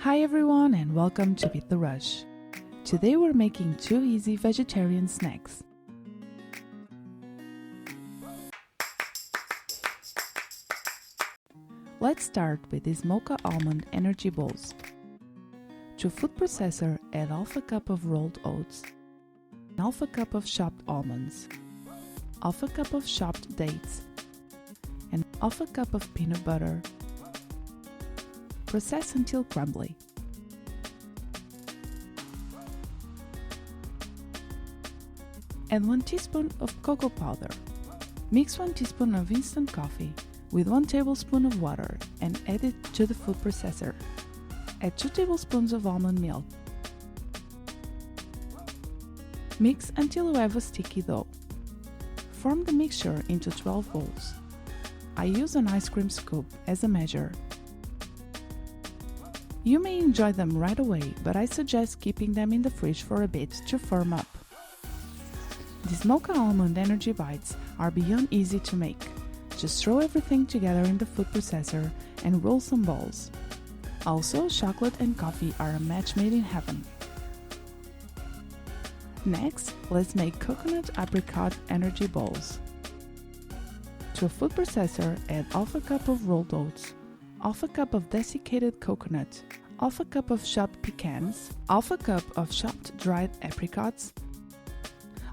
Hi everyone and welcome to Beat the Rush. Today we're making 2 easy vegetarian snacks. Let's start with these Mocha Almond energy bowls. To a food processor, add half a cup of rolled oats, half a cup of chopped almonds, half a cup of chopped dates, and half a cup of peanut butter. Process until crumbly. Add 1 teaspoon of cocoa powder. Mix 1 teaspoon of instant coffee with 1 tablespoon of water and add it to the food processor. Add 2 tablespoons of almond milk. Mix until you have a sticky dough. Form the mixture into 12 bowls. I use an ice cream scoop as a measure. You may enjoy them right away, but I suggest keeping them in the fridge for a bit to firm up. These Mocha Almond energy bites are beyond easy to make. Just throw everything together in the food processor and roll some balls. Also, chocolate and coffee are a match made in heaven. Next, let's make coconut apricot energy balls. To a food processor, add half a cup of rolled oats, half a cup of desiccated coconut, half a cup of chopped pecans, half a cup of chopped dried apricots,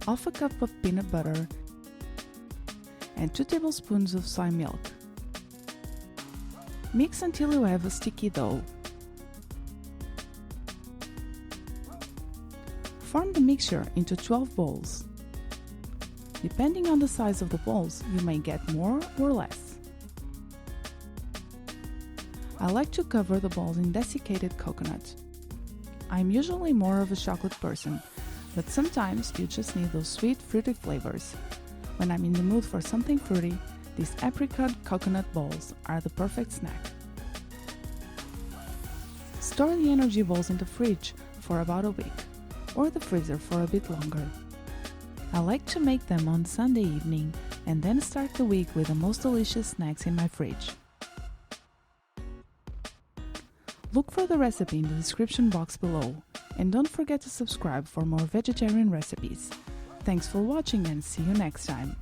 half a cup of peanut butter, and 2 tablespoons of soy milk. Mix until you have a sticky dough. Form the mixture into 12 balls. Depending on the size of the balls, you may get more or less. I like to cover the balls in desiccated coconut. I'm usually more of a chocolate person, but sometimes you just need those sweet, fruity flavors. When I'm in the mood for something fruity, these apricot coconut balls are the perfect snack. Store the energy balls in the fridge for about a week, or the freezer for a bit longer. I like to make them on Sunday evening and then start the week with the most delicious snacks in my fridge. Look for the recipe in the description box below, and don't forget to subscribe for more vegetarian recipes. Thanks for watching and see you next time!